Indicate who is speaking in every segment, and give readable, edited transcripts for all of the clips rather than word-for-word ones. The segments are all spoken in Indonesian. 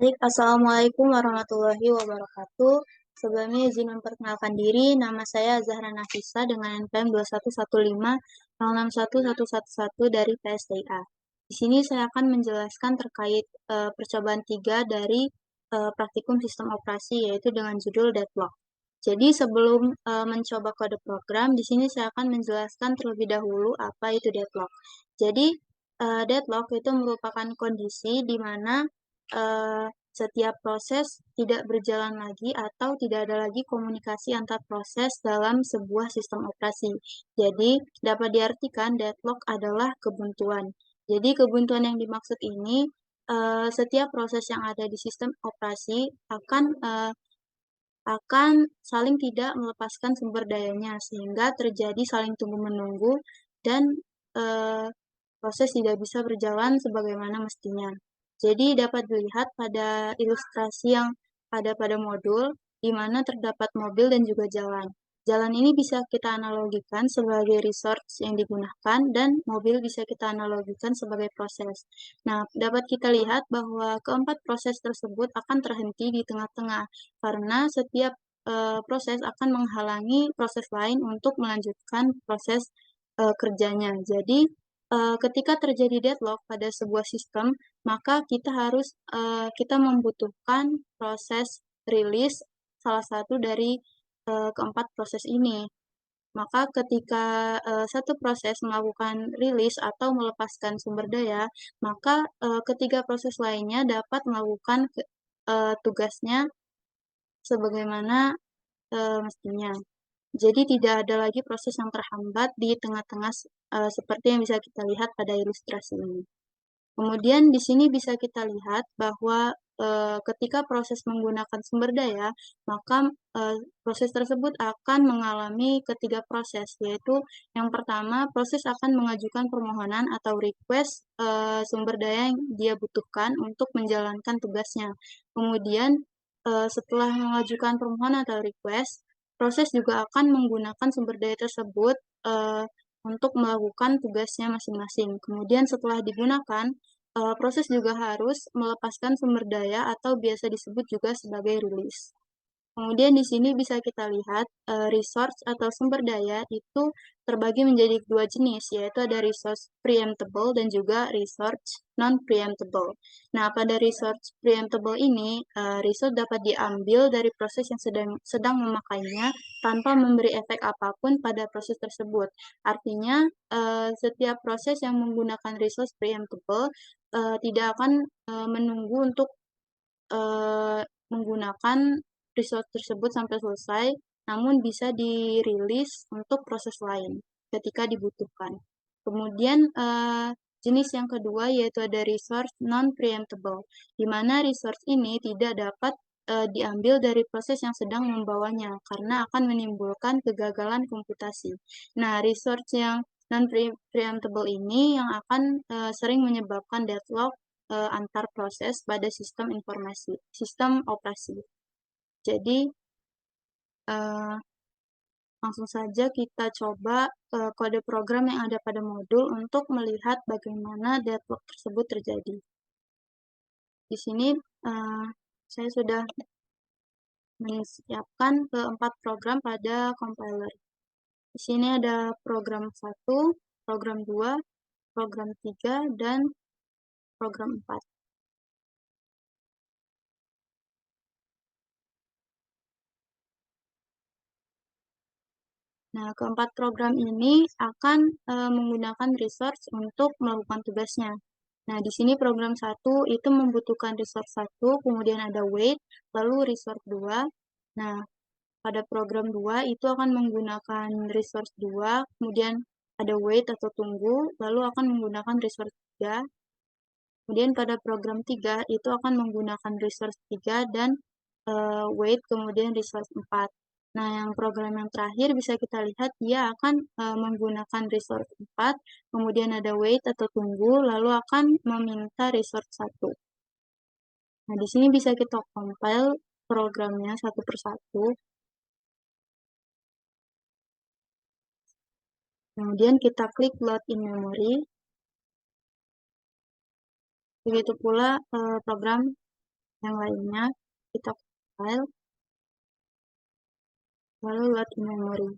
Speaker 1: Baik, Assalamualaikum warahmatullahi wabarakatuh. Sebelumnya izin memperkenalkan diri, nama saya Zahra Nafisa dengan NPM 21150611111 dari PSDA. Di sini saya akan menjelaskan terkait percobaan 3 dari praktikum sistem operasi, yaitu dengan judul deadlock. Jadi sebelum mencoba kode program, di sini saya akan menjelaskan terlebih dahulu apa itu deadlock. Jadi deadlock itu merupakan kondisi di mana setiap proses tidak berjalan lagi atau tidak ada lagi komunikasi antar proses dalam sebuah sistem operasi. Jadi, dapat diartikan deadlock adalah kebuntuan. Jadi, kebuntuan yang dimaksud ini, setiap proses yang ada di sistem operasi akan saling tidak melepaskan sumber dayanya, sehingga terjadi saling tunggu-menunggu dan eh, proses tidak bisa berjalan sebagaimana mestinya. Jadi dapat dilihat pada ilustrasi yang ada pada modul, di mana terdapat mobil dan juga jalan. Jalan ini bisa kita analogikan sebagai resource yang digunakan dan mobil bisa kita analogikan sebagai proses. Nah, dapat kita lihat bahwa keempat proses tersebut akan terhenti di tengah-tengah karena setiap proses akan menghalangi proses lain untuk melanjutkan proses kerjanya. Jadi, ketika terjadi deadlock pada sebuah sistem, maka kita membutuhkan proses rilis salah satu dari keempat proses ini. Maka ketika satu proses melakukan rilis atau melepaskan sumber daya, maka ketiga proses lainnya dapat melakukan tugasnya sebagaimana mestinya. Jadi tidak ada lagi proses yang terhambat di tengah-tengah seperti yang bisa kita lihat pada ilustrasi ini. Kemudian di sini bisa kita lihat bahwa ketika proses menggunakan sumber daya, maka proses tersebut akan mengalami ketiga proses, yaitu yang pertama, proses akan mengajukan permohonan atau request sumber daya yang dia butuhkan untuk menjalankan tugasnya. Kemudian setelah mengajukan permohonan atau request, proses juga akan menggunakan sumber daya tersebut untuk melakukan tugasnya masing-masing. Kemudian setelah digunakan, proses juga harus melepaskan sumber daya atau biasa disebut juga sebagai rilis. Kemudian di sini bisa kita lihat resource atau sumber daya itu terbagi menjadi dua jenis, yaitu ada resource preemptible dan juga resource non-preemptible. Nah, pada resource preemptible ini, resource dapat diambil dari proses yang sedang memakainya tanpa memberi efek apapun pada proses tersebut. Artinya, setiap proses yang menggunakan resource preemptible tidak akan menunggu untuk menggunakan resource tersebut sampai selesai, namun bisa dirilis untuk proses lain ketika dibutuhkan. Kemudian jenis yang kedua yaitu ada resource non-preemptible, di mana resource ini tidak dapat diambil dari proses yang sedang membawanya karena akan menimbulkan kegagalan komputasi. Nah, resource yang non-preemptible ini yang akan sering menyebabkan deadlock antar proses pada sistem operasi. Jadi, uh, langsung saja kita coba kode program yang ada pada modul untuk melihat bagaimana deadlock tersebut terjadi. Di sini saya sudah menyiapkan keempat program pada compiler. Di sini ada program 1, program 2, program 3, dan program 4. Nah, keempat program ini akan menggunakan resource untuk melakukan tugasnya. Nah, di sini program 1 itu membutuhkan resource 1, kemudian ada wait, lalu resource 2. Nah, pada program 2 itu akan menggunakan resource 2, kemudian ada wait atau tunggu, lalu akan menggunakan resource 3. Kemudian pada program 3 itu akan menggunakan resource 3 dan wait, kemudian resource 4. Nah, yang program yang terakhir bisa kita lihat dia akan menggunakan resource 4, kemudian ada wait atau tunggu, lalu akan meminta resource 1. Nah, di sini bisa kita compile programnya satu persatu. Kemudian kita klik load in memory. Begitu pula program yang lainnya, kita compile, lalu load in memory.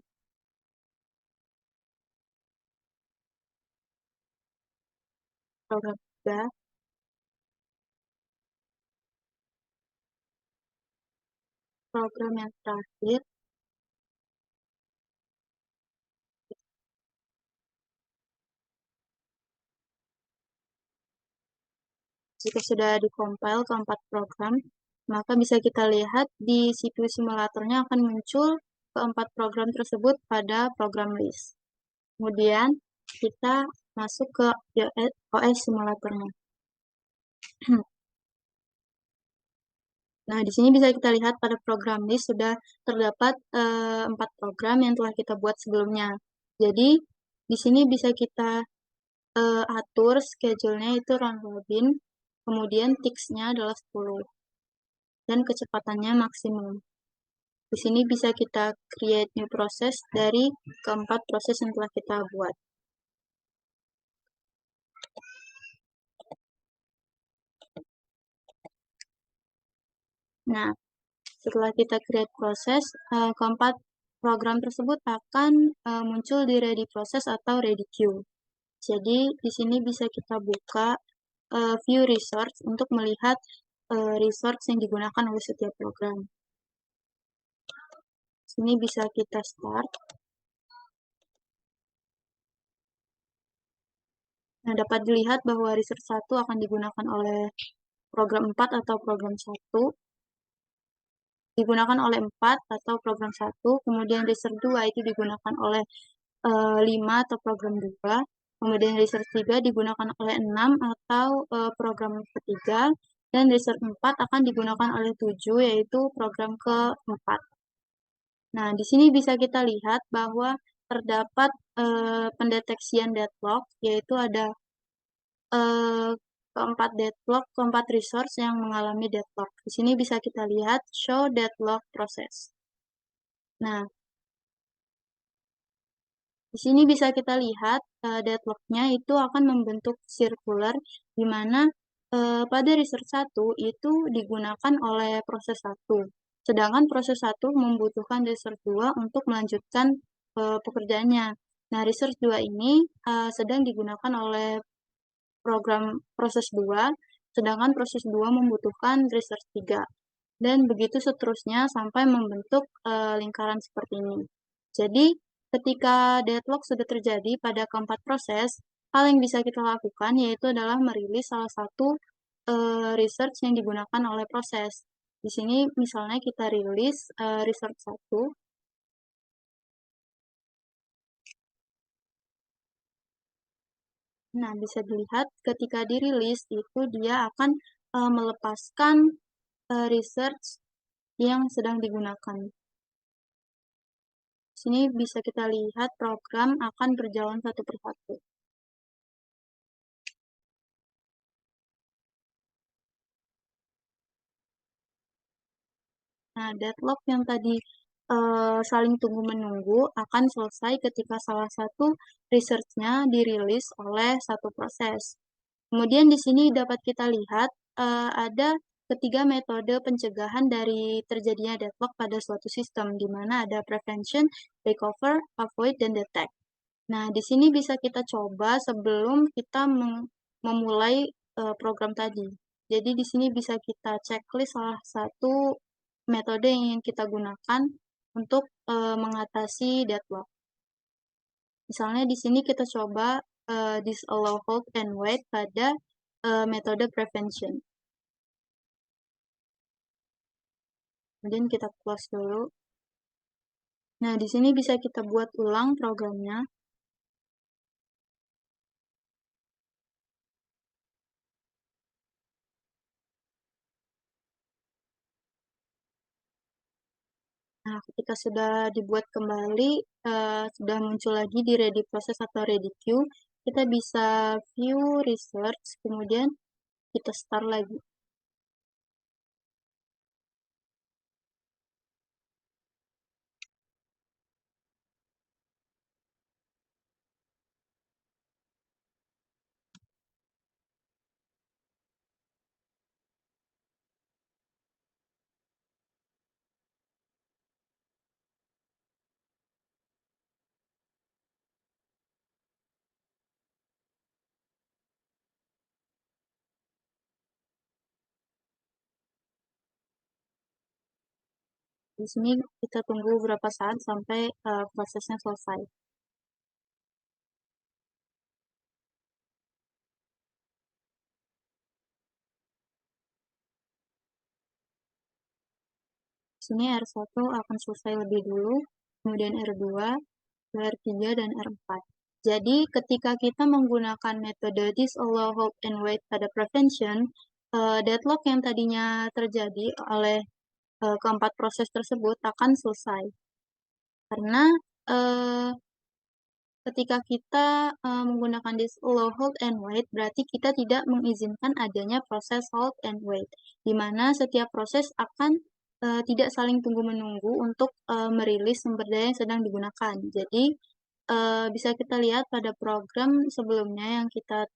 Speaker 1: Program 3, program yang terakhir, jika sudah dikompil keempat program, maka bisa kita lihat di CPU simulatornya akan muncul keempat program tersebut pada program list. Kemudian kita masuk ke OS simulatornya. Nah, di sini bisa kita lihat pada program list sudah terdapat 4 program yang telah kita buat sebelumnya. Jadi, di sini bisa kita atur schedule-nya itu round robin, kemudian ticksnya adalah 10, dan kecepatannya maksimum. Di sini bisa kita create new process dari keempat proses yang telah kita buat. Nah, setelah kita create proses, keempat program tersebut akan muncul di ready process atau ready queue. Jadi, di sini bisa kita buka view resource untuk melihat resource yang digunakan oleh setiap program. Sini bisa kita start. Nah, dapat dilihat bahwa research 1 akan digunakan oleh program 4 atau program 1, digunakan oleh 4 atau program 1, kemudian research 2 itu digunakan oleh 5 atau program 2, kemudian research 3 digunakan oleh 6 atau program ketiga, dan research 4 akan digunakan oleh 7, yaitu program keempat. Nah, di sini bisa kita lihat bahwa terdapat pendeteksian deadlock, yaitu ada keempat resource yang mengalami deadlock. Di sini bisa kita lihat show deadlock process. Nah, di sini bisa kita lihat deadlock-nya itu akan membentuk circular di mana pada research 1 itu digunakan oleh proses 1. Sedangkan proses 1 membutuhkan research 2 untuk melanjutkan pekerjaannya. Nah, research 2 ini sedang digunakan oleh program proses 2, sedangkan proses 2 membutuhkan research 3. Dan begitu seterusnya sampai membentuk lingkaran seperti ini. Jadi, ketika deadlock sudah terjadi pada keempat proses, hal yang bisa kita lakukan yaitu adalah merilis salah satu research yang digunakan oleh proses. Di sini misalnya kita rilis research 1. Nah, bisa dilihat ketika dirilis itu dia akan melepaskan research yang sedang digunakan. Sini bisa kita lihat program akan berjalan satu persatu. Nah, deadlock yang tadi saling tunggu-menunggu akan selesai ketika salah satu research-nya dirilis oleh satu proses. Kemudian di sini dapat kita lihat ada ketiga metode pencegahan dari terjadinya deadlock pada suatu sistem, di mana ada prevention, recover, avoid, dan detect. Nah, di sini bisa kita coba sebelum kita memulai program tadi. Jadi di sini bisa kita checklist salah satu metode yang ingin kita gunakan untuk mengatasi deadlock. Misalnya di sini kita coba disallow hold and wait pada metode prevention. Kemudian kita close dulu. Nah, di sini bisa kita buat ulang programnya. Nah, ketika sudah dibuat kembali, sudah muncul lagi di ready process atau ready queue, kita bisa view research, kemudian kita start lagi. Di sini kita tunggu beberapa saat sampai prosesnya selesai. Di sini R1 akan selesai lebih dulu, kemudian R2, R3, dan R4. Jadi, ketika kita menggunakan metode disallow, hold, and wait pada prevention, deadlock yang tadinya terjadi oleh keempat proses tersebut akan selesai. Karena ketika kita menggunakan disallow, hold, and wait, berarti kita tidak mengizinkan adanya proses hold and wait, di mana setiap proses akan tidak saling tunggu-menunggu untuk merilis sumber daya yang sedang digunakan. Jadi, bisa kita lihat pada program sebelumnya yang kita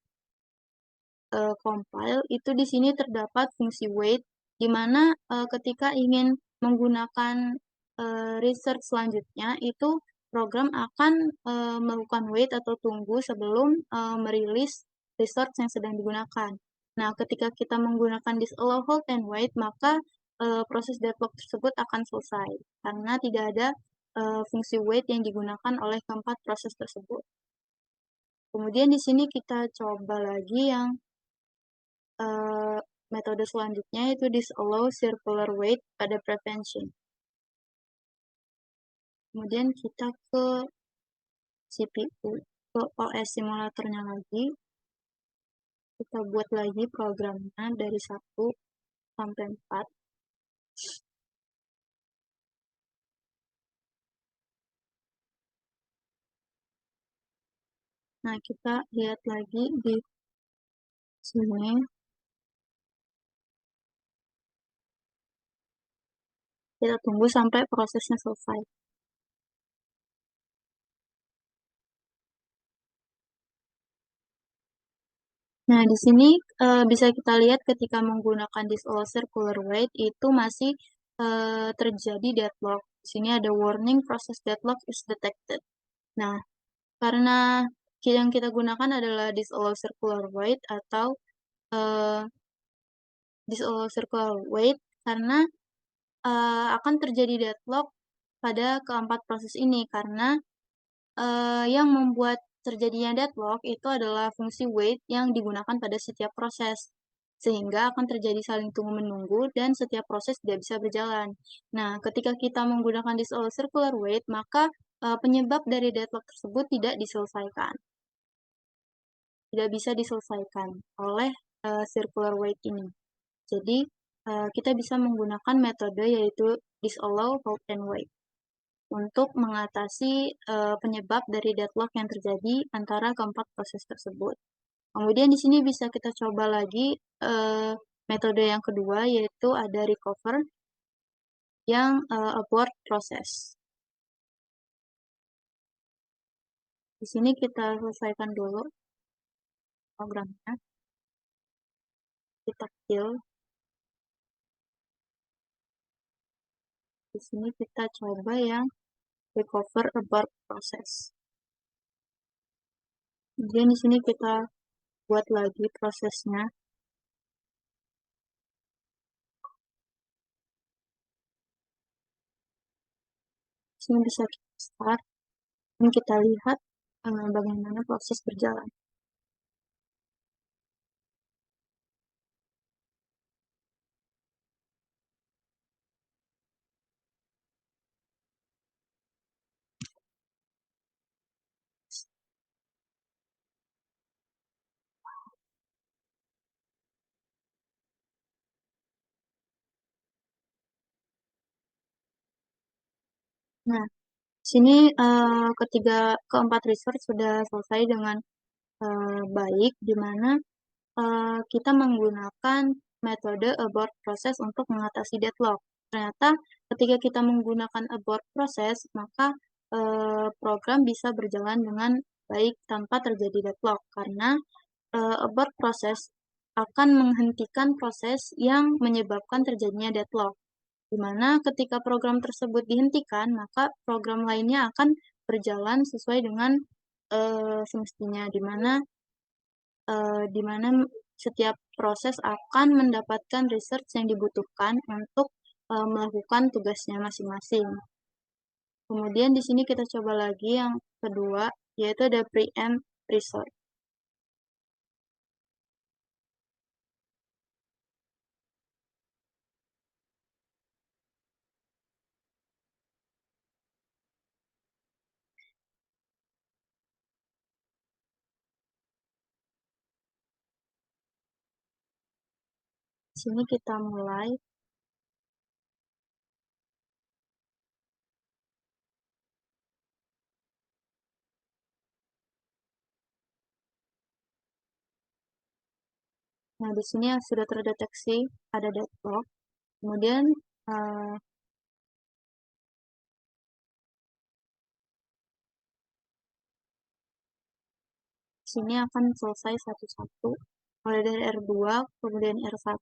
Speaker 1: compile, itu di sini terdapat fungsi wait, di mana ketika ingin menggunakan research selanjutnya, itu program akan melakukan wait atau tunggu sebelum merilis research yang sedang digunakan. Nah, ketika kita menggunakan disallow, hold, and wait, maka proses deadlock tersebut akan selesai, karena tidak ada fungsi wait yang digunakan oleh keempat proses tersebut. Kemudian di sini kita coba lagi yang metode selanjutnya yaitu disallow circular wait pada prevention. Kemudian kita ke CPU, ke OS simulatornya lagi. Kita buat lagi programnya dari 1 sampai 4. Nah, kita lihat lagi di sini. Kita tunggu sampai prosesnya selesai. Nah, di sini bisa kita lihat ketika menggunakan disallow circular wait itu masih terjadi deadlock. Di sini ada warning process deadlock is detected. Nah, karena yang kita gunakan adalah disallow circular wait atau disallow circular wait karena akan terjadi deadlock pada keempat proses ini karena yang membuat terjadinya deadlock itu adalah fungsi wait yang digunakan pada setiap proses, sehingga akan terjadi saling tunggu-menunggu dan setiap proses tidak bisa berjalan. Nah, ketika kita menggunakan disallow circular wait, maka penyebab dari deadlock tersebut tidak diselesaikan. Tidak bisa diselesaikan oleh circular wait ini. Jadi, kita bisa menggunakan metode yaitu disallow, hold, and wait untuk mengatasi penyebab dari deadlock yang terjadi antara keempat proses tersebut. Kemudian di sini bisa kita coba lagi metode yang kedua yaitu ada recover yang abort proses. Di sini kita selesaikan dulu programnya. Kita kill. Di sini kita coba yang recover abort proses. Kemudian di sini kita buat lagi prosesnya. Di sini bisa kita start dan kita lihat bagaimana proses berjalan. Nah, sini keempat research sudah selesai dengan baik, di mana kita menggunakan metode abort proses untuk mengatasi deadlock. Ternyata ketika kita menggunakan abort proses, maka program bisa berjalan dengan baik tanpa terjadi deadlock, karena abort proses akan menghentikan proses yang menyebabkan terjadinya deadlock, di mana ketika program tersebut dihentikan, maka program lainnya akan berjalan sesuai dengan semestinya, di mana setiap proses akan mendapatkan research yang dibutuhkan untuk melakukan tugasnya masing-masing. Kemudian di sini kita coba lagi yang kedua, yaitu ada preempt research. Di sini kita mulai. Nah, di sini sudah terdeteksi ada deadlock. Kemudian sini akan selesai satu-satu, mulai dari R2, kemudian R1,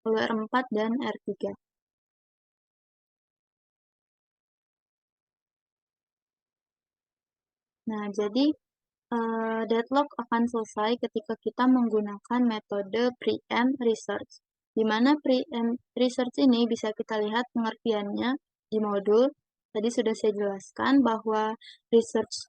Speaker 1: lalu R4, dan R3. Nah, jadi deadlock akan selesai ketika kita menggunakan metode preempt research, di mana preempt research ini bisa kita lihat pengertiannya di modul. Tadi sudah saya jelaskan bahwa research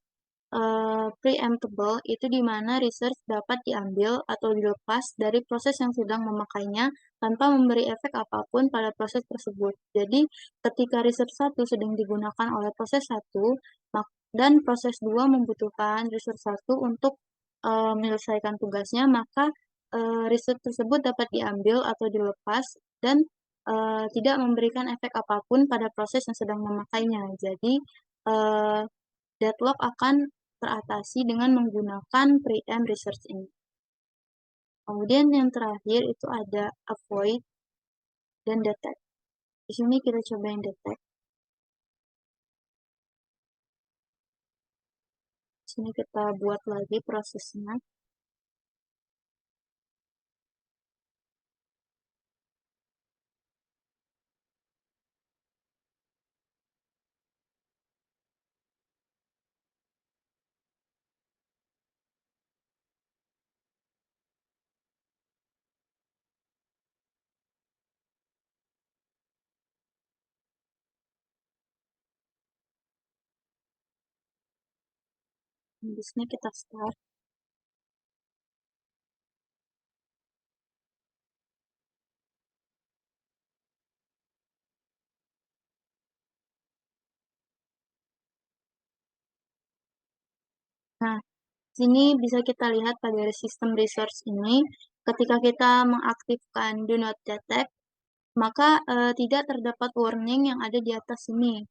Speaker 1: preemptible itu di mana research dapat diambil atau dilepas dari proses yang sedang memakainya tanpa memberi efek apapun pada proses tersebut. Jadi, ketika research 1 sedang digunakan oleh proses 1, dan proses 2 membutuhkan research 1 untuk menyelesaikan tugasnya, maka research tersebut dapat diambil atau dilepas dan tidak memberikan efek apapun pada proses yang sedang memakainya. Jadi, uh, deadlock akan teratasi dengan menggunakan preempt research ini. Kemudian yang terakhir itu ada avoid dan detect. Di sini kita coba yang detect. Di sini kita buat lagi prosesnya. Di sini kita start. Nah, sini bisa kita lihat pada sistem research ini, ketika kita mengaktifkan do not detect, maka tidak terdapat warning yang ada di atas sini.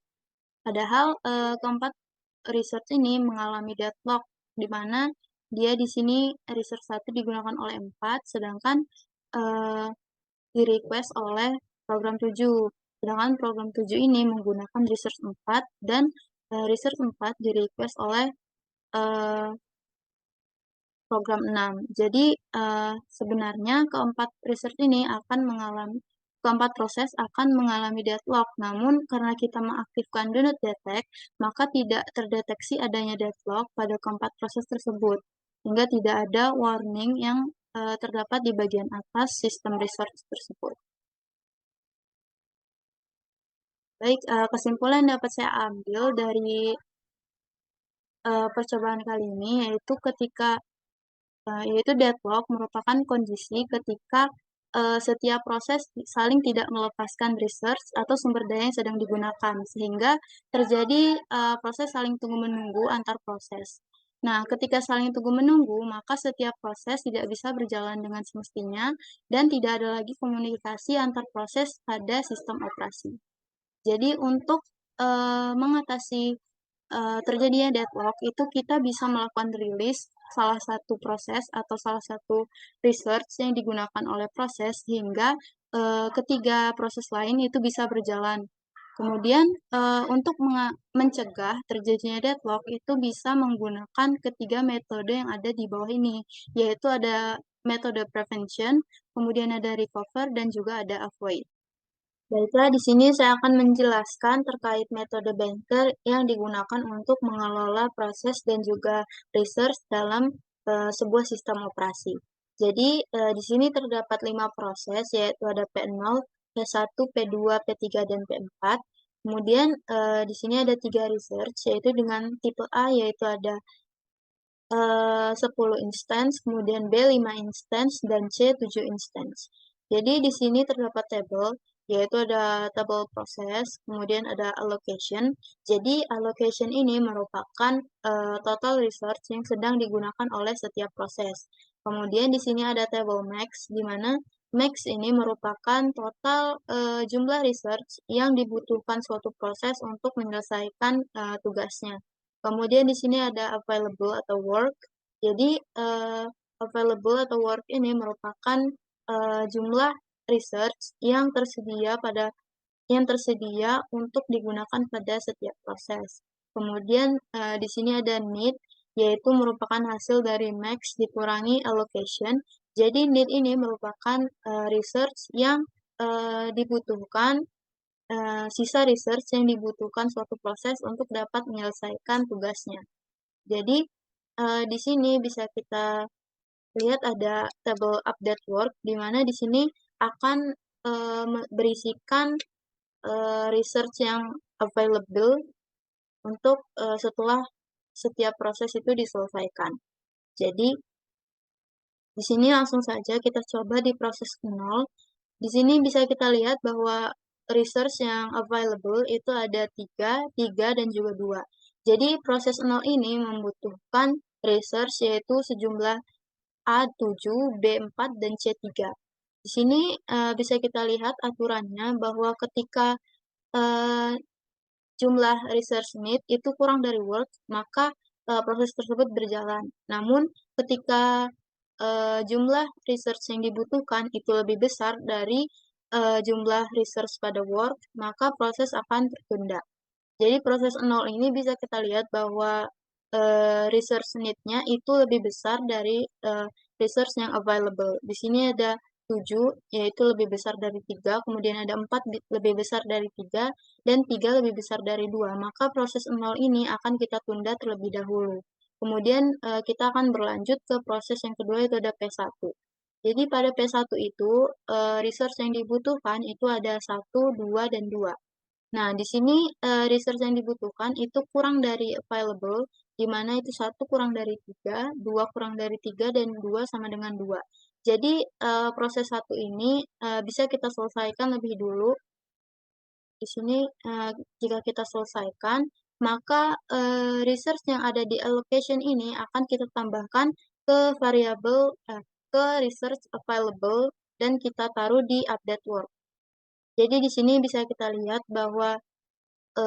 Speaker 1: Padahal keempat research ini mengalami deadlock, di mana dia di sini research 1 digunakan oleh 4, sedangkan di-request oleh program 7. Sedangkan program 7 ini menggunakan research 4 dan research 4 di-request oleh program 6. Jadi sebenarnya keempat proses akan mengalami deadlock. Namun karena kita mengaktifkan do not detect, maka tidak terdeteksi adanya deadlock pada keempat proses tersebut. Sehingga tidak ada warning yang terdapat di bagian atas sistem research tersebut. Baik, kesimpulan dapat saya ambil dari percobaan kali ini yaitu deadlock merupakan kondisi ketika setiap proses saling tidak melepaskan research atau sumber daya yang sedang digunakan, sehingga terjadi proses saling tunggu-menunggu antar proses. Nah, ketika saling tunggu-menunggu, maka setiap proses tidak bisa berjalan dengan semestinya dan tidak ada lagi komunikasi antar proses pada sistem operasi. Jadi untuk mengatasi terjadinya deadlock itu kita bisa melakukan rilis salah satu proses atau salah satu research yang digunakan oleh proses hingga ketiga proses lain itu bisa berjalan. Kemudian untuk mencegah terjadinya deadlock itu bisa menggunakan ketiga metode yang ada di bawah ini, yaitu ada metode prevention, kemudian ada recover, dan juga ada avoid. Baiklah, di sini saya akan menjelaskan terkait metode banker yang digunakan untuk mengelola proses dan juga research dalam sebuah sistem operasi. Jadi, di sini terdapat 5 proses, yaitu ada P0, P1, P2, P3, dan P4. Kemudian di sini ada 3 research, yaitu dengan tipe A, yaitu ada 10 instance, kemudian B 5 instance, dan C 7 instance. Jadi di sini terdapat tabel, yaitu ada tabel proses, kemudian ada allocation. Jadi allocation ini merupakan total research yang sedang digunakan oleh setiap proses. Kemudian di sini ada tabel max, di mana max ini merupakan total jumlah research yang dibutuhkan suatu proses untuk menyelesaikan tugasnya. Kemudian di sini ada available atau work. Jadi available atau work ini merupakan jumlah research yang tersedia untuk digunakan pada setiap proses. Kemudian di sini ada need, yaitu merupakan hasil dari max dikurangi allocation. Jadi need ini merupakan research yang dibutuhkan sisa research yang dibutuhkan suatu proses untuk dapat menyelesaikan tugasnya. Jadi, di sini bisa kita lihat ada tabel update work, di mana di sini akan berisikan research yang available untuk setelah setiap proses itu diselesaikan. Jadi, di sini langsung saja kita coba di proses 0. Di sini bisa kita lihat bahwa research yang available itu ada 3, 3, dan juga 2. Jadi proses 0 ini membutuhkan research yaitu sejumlah A7, B4, dan C3. Di sini bisa kita lihat aturannya bahwa ketika jumlah research need itu kurang dari work, maka proses tersebut berjalan. Namun ketika jumlah research yang dibutuhkan itu lebih besar dari jumlah research pada work, maka proses akan tertunda. Jadi proses 0 ini bisa kita lihat bahwa research need-nya itu lebih besar dari research yang available. Di sini ada 7, yaitu lebih besar dari 3, kemudian ada 4 lebih besar dari 3, dan 3 lebih besar dari 2. Maka proses 0 ini akan kita tunda terlebih dahulu. Kemudian kita akan berlanjut ke proses yang kedua, yaitu ada P1. Jadi pada P1 itu research yang dibutuhkan itu ada 1, 2, dan 2. Nah, di sini research yang dibutuhkan itu kurang dari available, di mana itu 1 kurang dari 3, 2 kurang dari 3, dan 2 sama dengan 2. Jadi proses 1 ini bisa kita selesaikan lebih dulu. Di sini jika kita selesaikan, maka research yang ada di allocation ini akan kita tambahkan ke variabel ke research available dan kita taruh di update work. Jadi di sini bisa kita lihat bahwa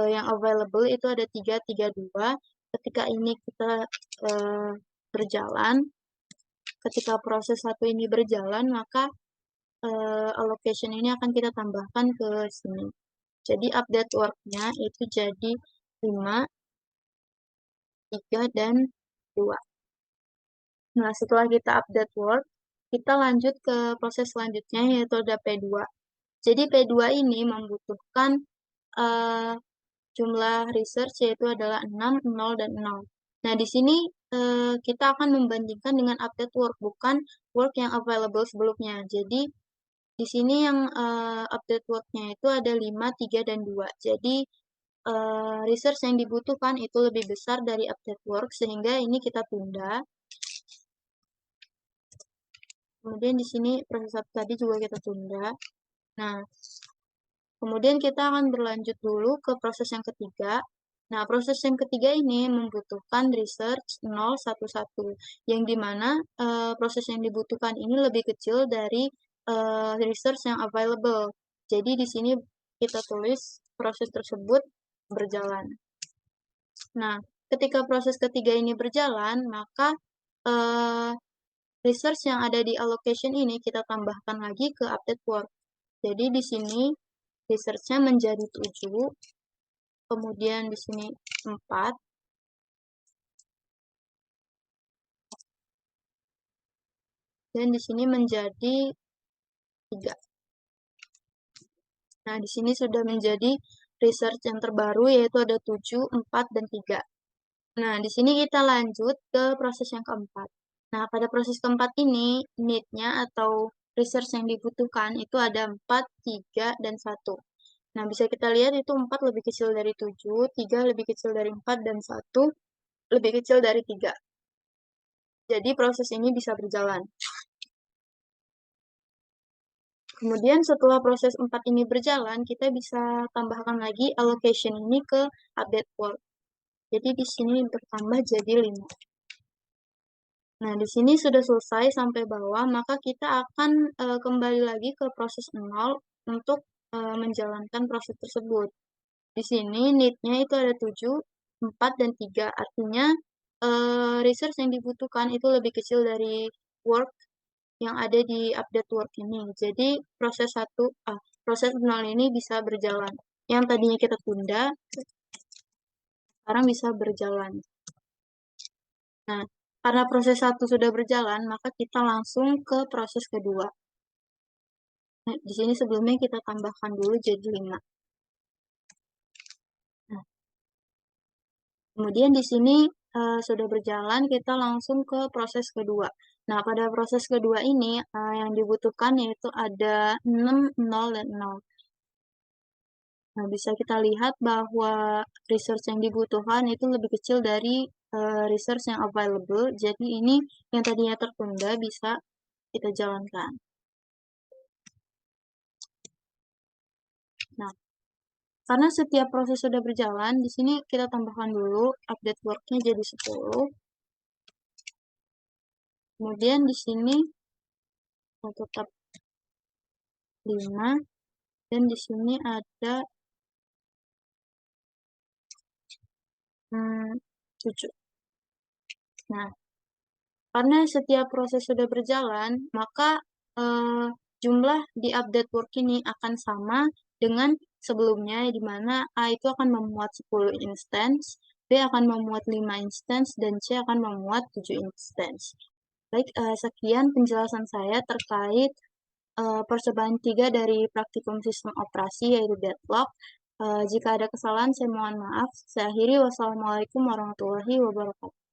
Speaker 1: yang available itu ada 3, 3, 2. Ketika ini kita berjalan, ketika proses 1 ini berjalan, maka allocation ini akan kita tambahkan ke sini. Jadi update work-nya itu jadi 5, 3, dan 2. Nah, setelah kita update work, kita lanjut ke proses selanjutnya, yaitu ada P2. Jadi P2 ini membutuhkan jumlah research yaitu adalah 6, 0, dan 0. Nah, di sini kita akan membandingkan dengan update work, bukan work yang available sebelumnya. Jadi, di sini yang update work-nya itu ada 5, 3, dan 2. Jadi, research yang dibutuhkan itu lebih besar dari update work, sehingga ini kita tunda. Kemudian di sini proses 1 tadi juga kita tunda. Nah, kemudian kita akan berlanjut dulu ke proses yang ketiga. Nah, proses yang ketiga ini membutuhkan research 0, 1, 1, yang dimana proses yang dibutuhkan ini lebih kecil dari research yang available. Jadi di sini kita tulis proses tersebut berjalan. Nah, ketika proses ketiga ini berjalan, maka research yang ada di allocation ini kita tambahkan lagi ke update work. Jadi di sini research-nya menjadi 7, kemudian di sini 4, dan di sini menjadi 3. Nah, di sini sudah menjadi research yang terbaru, yaitu ada 7, 4, dan 3. Nah, di sini kita lanjut ke proses yang keempat. Nah, pada proses keempat ini, need-nya atau research yang dibutuhkan itu ada 4, 3, dan 1. Nah, bisa kita lihat itu 4 lebih kecil dari 7, 3 lebih kecil dari 4, dan 1 lebih kecil dari 3. Jadi proses ini bisa berjalan. Kemudian setelah proses 4 ini berjalan, kita bisa tambahkan lagi allocation ini ke update work. Jadi di sini bertambah jadi 5. Nah, di sini sudah selesai sampai bawah, maka kita akan kembali lagi ke proses 0 untuk menjalankan proses tersebut. Di sini need-nya itu ada 7, 4, dan 3. Artinya resource yang dibutuhkan itu lebih kecil dari work yang ada di update work ini. Jadi proses 0 ini bisa berjalan. Yang tadinya kita tunda, sekarang bisa berjalan. Nah, karena proses 1 sudah berjalan, maka kita langsung ke proses kedua. Nah, di sini sebelumnya kita tambahkan dulu jadi 5. Nah, kemudian di sini sudah berjalan, kita langsung ke proses kedua. Nah, pada proses kedua ini yang dibutuhkan yaitu ada 6, 0, dan 0. Nah, bisa kita lihat bahwa resource yang dibutuhkan itu lebih kecil dari resource yang available. Jadi ini yang tadinya tertunda bisa kita jalankan. Nah, karena setiap proses sudah berjalan, di sini kita tambahkan dulu update work-nya jadi 10. Kemudian di sini tetap 5, dan di sini ada 7. Nah, karena setiap proses sudah berjalan, maka jumlah di update work ini akan sama dengan sebelumnya, di mana A itu akan memuat 10 instance, B akan memuat 5 instance, dan C akan memuat 7 instance. Baik, sekian penjelasan saya terkait percobaan 3 dari praktikum sistem operasi, yaitu deadlock. Jika ada kesalahan, saya mohon maaf. Saya akhiri. Wassalamualaikum warahmatullahi wabarakatuh.